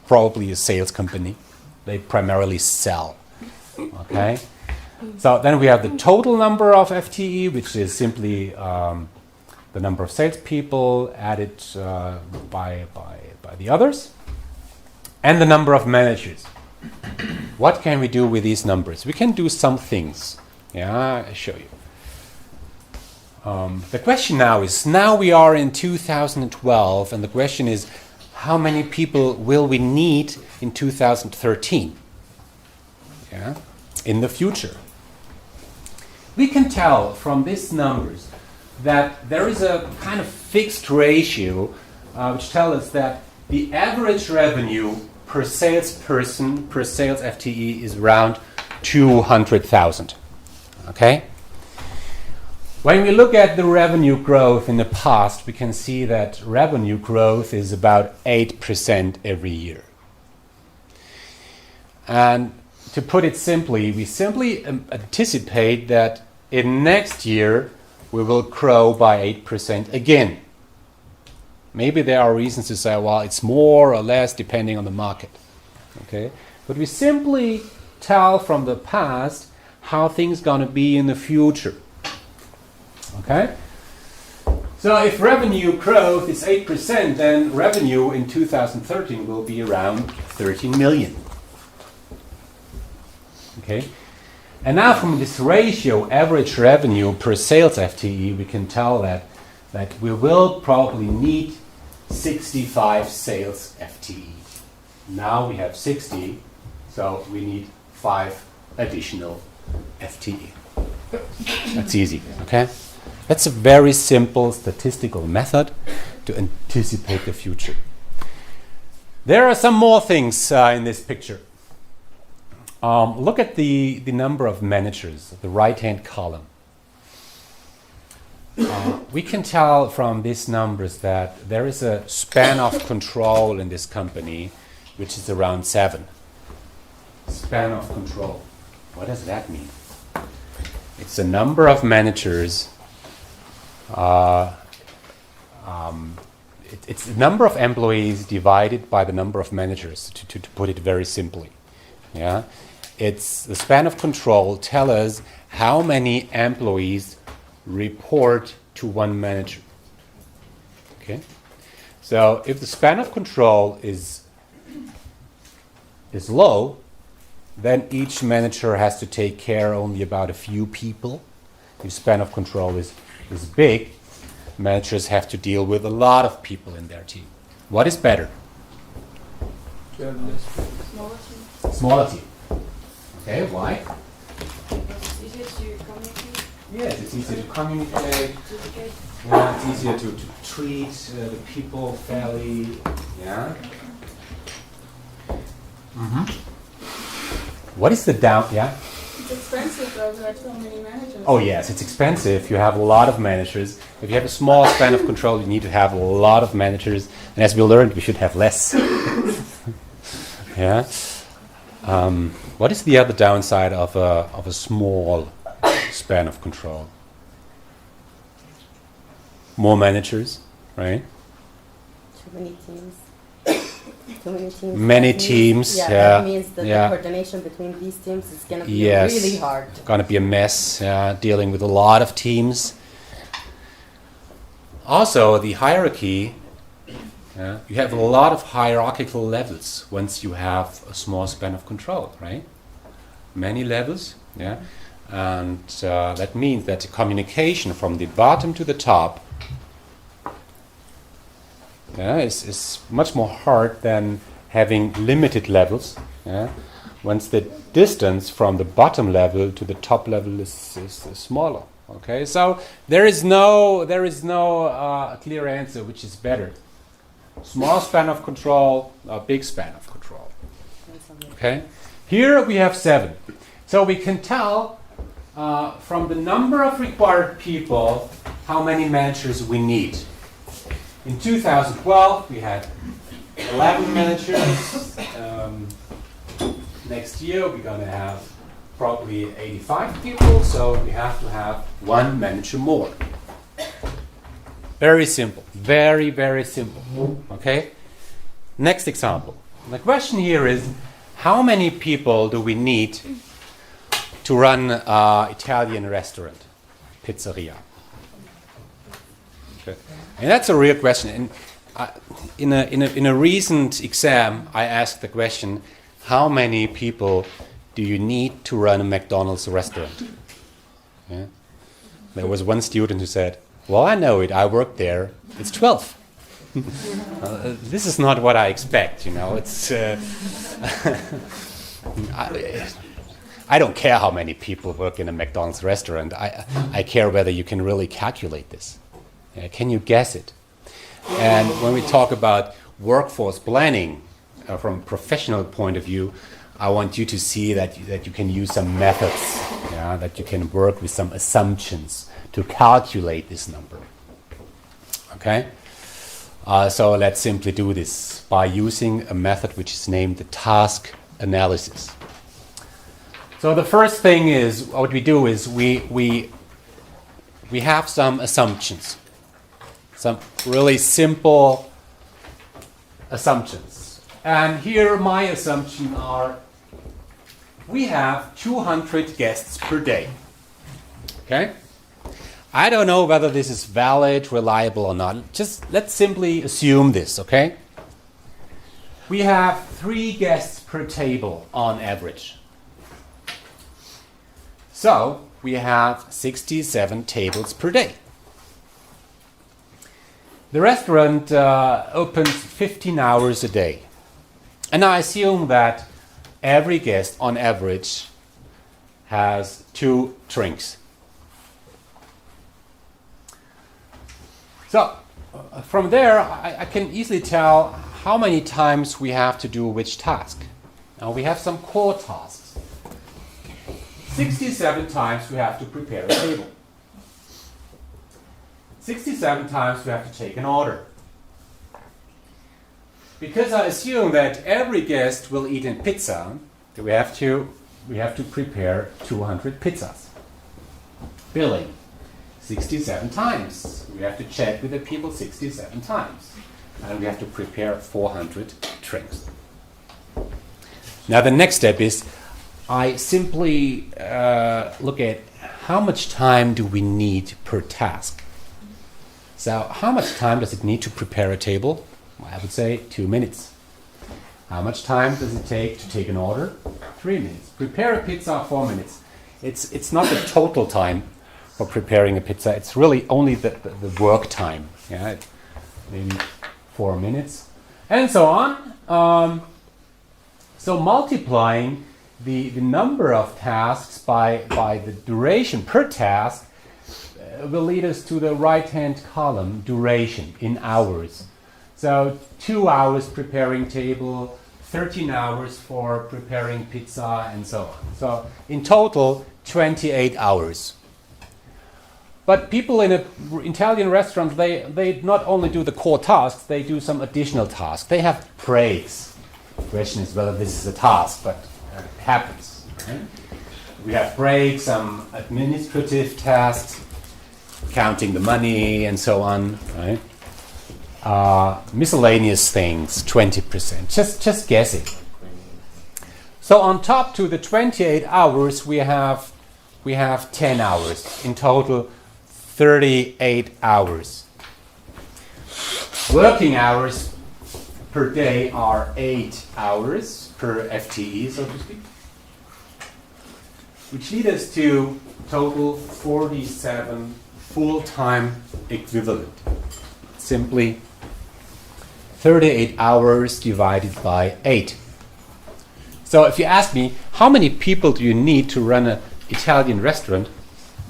probably a sales company. They primarily sell. Okay? So then we have the total number of FTE, which is simply the number of salespeople added by the others, and the number of managers. What can we do with these numbers? We can do some things. Yeah, I'll show you. The question now is, now we are in 2012, and the question is, how many people will we need in 2013? Yeah, in the future. We can tell from these numbers that there is a kind of fixed ratio which tells us that the average revenue per salesperson, per sales FTE is around 200,000. Okay? When we look at the revenue growth in the past, we can see that revenue growth is about 8% every year. And to put it simply, we simply anticipate that in next year we will grow by 8% again. Maybe there are reasons to say, well, it's more or less depending on the market. Okay, but we simply tell from the past how things gonna be in the future. Okay. So if revenue growth is 8%, then revenue in 2013 will be around 13 million. Okay? And now from this ratio, average revenue per sales FTE, we can tell that we will probably need 65 sales FTE. Now we have 60, so we need 5 additional FTE. That's easy, okay? That's a very simple statistical method to anticipate the future. There are some more things in this picture. Look at the number of managers, the right-hand column. We can tell from these numbers that there is a span of control in this company, which is around 7. Span of control. What does that mean? It's the number of managers. It's the number of employees divided by the number of managers, to put it very simply. Yeah, it's the span of control. Tell us how many employees report to one manager. Okay, so if the span of control is low, then each manager has to take care only about a few people. If span of control is big, managers have to deal with a lot of people in their team. What is better? Smaller team. Smaller team. Okay, why? Because it's easier to communicate. Yes, it's easier to communicate. Communicate. Yeah, it's easier to treat the people fairly. Yeah. What is the down? Yeah. It's expensive though, there are so many managers. Oh yes, it's expensive. You have a lot of managers. If you have a small span of control, you need to have a lot of managers. And as we learned, we should have less. Yeah. What is the other downside of a small span of control? More managers, right? Too many teams. Too many teams. Many That means- teams. Yeah, Yeah. that means that Yeah. the coordination between these teams is going to be Yes. really hard. Going to be a mess. Dealing with a lot of teams. Also, the hierarchy. You have a lot of hierarchical levels once you have a small span of control, right? Many levels, yeah. And that means that the communication from the bottom to the top is much more hard than having limited levels. Yeah? Once the distance from the bottom level to the top level is smaller. Okay, so there is no clear answer which is better. Small span of control, a big span of control. Okay, here we have 7. So we can tell from the number of required people how many managers we need. In 2012, we had 11 managers. Next year, we're going to have probably 85 people, so we have to have 1 manager more. Very simple. Very, very simple. Okay? Next example. The question here is, how many people do we need to run an Italian restaurant, pizzeria? Okay. And that's a real question. And in a recent exam, I asked the question, how many people do you need to run a McDonald's restaurant? Yeah. There was one student who said, well, I know it, I worked there, it's 12. This is not what I expect, you know. It's I don't care how many people work in a McDonald's restaurant. I care whether you can really calculate this. Can you guess it? And when we talk about workforce planning from a professional point of view, I want you to see that you can use some methods, that you can work with some assumptions to calculate this number. Okay? So let's simply do this by using a method which is named the task analysis. So the first thing is, what we do is we have some assumptions. Some really simple assumptions. And here my assumption are we have 200 guests per day. Okay? I don't know whether this is valid, reliable or not. Just let's simply assume this, okay? We have 3 guests per table on average. So we have 67 tables per day. The restaurant opens 15 hours a day. And I assume that every guest on average has 2 drinks. So from there, I can easily tell how many times we have to do which task. Now we have some core tasks. 67 times we have to prepare a table. 67 times we have to take an order. Because I assume that every guest will eat in pizza, we have to prepare 200 pizzas. Billing. 67 times. We have to chat with the people 67 times. And we have to prepare 400 drinks. Now the next step is I simply look at how much time do we need per task. So how much time does it need to prepare a table? Well, I would say 2 minutes. How much time does it take to take an order? 3 minutes. Prepare a pizza, 4 minutes. It's not the total time for preparing a pizza. It's really only the work time. Yeah, maybe 4 minutes, and so on. So multiplying the number of tasks by the duration per task will lead us to the right-hand column, duration in hours. So 2 hours preparing table, 13 hours for preparing pizza, and so on. So in total, 28 hours. But people in an Italian restaurant, they not only do the core tasks, they do some additional tasks. They have breaks. The question is whether this is a task, but it happens. Right? We have breaks, some administrative tasks, counting the money and so on. Right? Miscellaneous things, 20%. Just guessing. So on top to the 28 hours, we have 10 hours. In total, 38 hours. Working hours per day are 8 hours per FTE, so to speak, which lead us to total 47 full-time equivalent. Simply 38 hours divided by 8. So if you ask me, how many people do you need to run an Italian restaurant?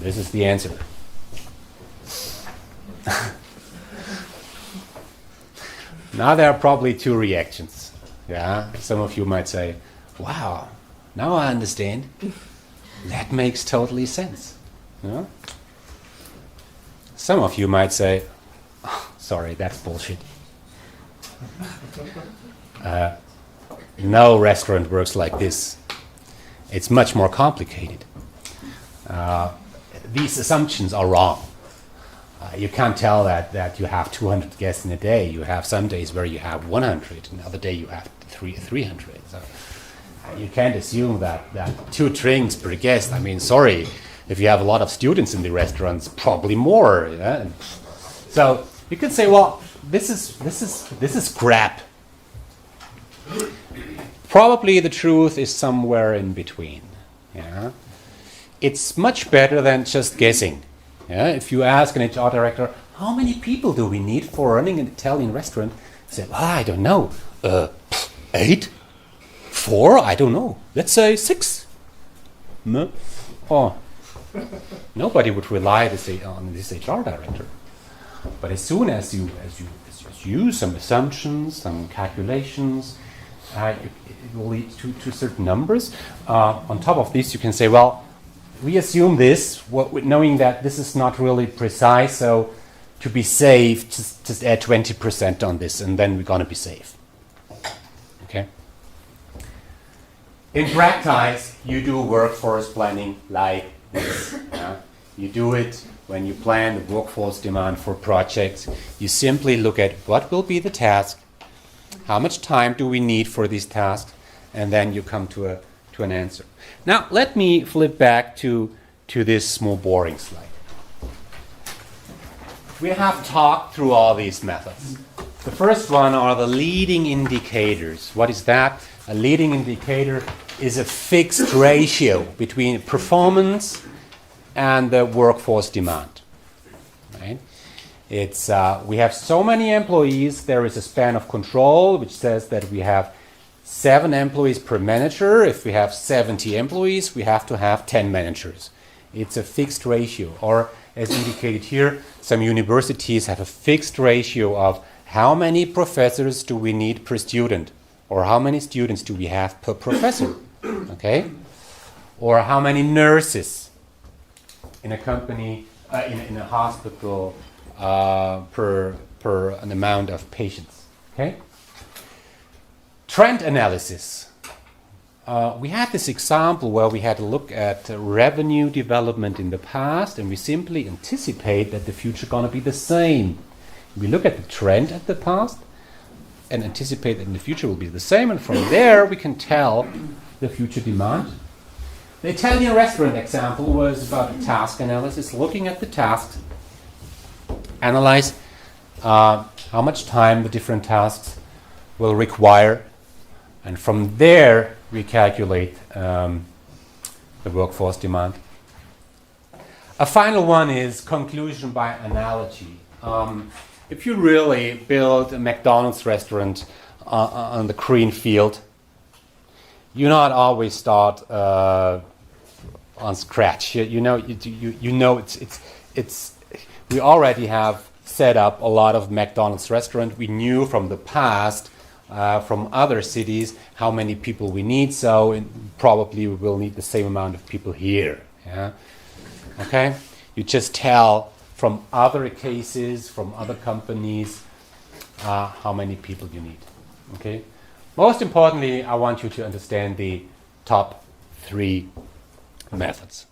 This is the answer. Now there are probably 2 reactions. Yeah, some of you might say, "Wow, now I understand. That makes totally sense." Yeah? Some of you might say, oh, "Sorry, that's bullshit." No restaurant works like this. It's much more complicated. These assumptions are wrong. You can't tell that you have 200 guests in a day. You have some days where you have 100, another day you have 300. So you can't assume that 2 drinks per guest. I mean, sorry, if you have a lot of students in the restaurants, probably more. Yeah? So you could say, well, this is crap. Probably the truth is somewhere in between. Yeah? It's much better than just guessing. Yeah? If you ask an HR director, how many people do we need for running an Italian restaurant? They say, well, I don't know. 8? 4? I don't know. Let's say 6. No? Oh. Nobody would rely on this HR director. But as soon as you use some assumptions, some calculations, it will lead to certain numbers. On top of this, you can say, well, we assume this, knowing that this is not really precise, so to be safe, just add 20% on this, and then we're going to be safe. Okay? In practice, you do workforce planning like this. You do it when you plan the workforce demand for projects. You simply look at what will be the task, How much time do we need for these tasks? And then you come to an answer. Now, let me flip back to this small boring slide. We have talked through all these methods. The first one are the leading indicators. What is that? A leading indicator is a fixed ratio between performance and the workforce demand. Right? It's we have so many employees, there is a span of control which says that we have 7 employees per manager. If we have 70 employees, we have to have 10 managers. It's a fixed ratio. Or as indicated here, some universities have a fixed ratio of how many professors do we need per student, or how many students do we have per professor, okay? Or how many nurses in a company, in a hospital per an amount of patients, okay? Trend analysis. We had this example where we had a look at revenue development in the past, and we simply anticipate that the future is going to be the same. We look at the trend at the past and anticipate that in the future will be the same, and from there we can tell the future demand. The Italian restaurant example was about a task analysis, looking at the tasks, analyze how much time the different tasks will require, and from there we calculate the workforce demand. A final one is conclusion by analogy. If you really build a McDonald's restaurant on the green field, you not always start on scratch. You know it's we already have set up a lot of McDonald's restaurants. We knew from the past, from other cities, how many people we need. So probably we will need the same amount of people here. Yeah. Okay. You just tell from other cases, from other companies, how many people you need. Okay. Most importantly, I want you to understand the top 3 methods.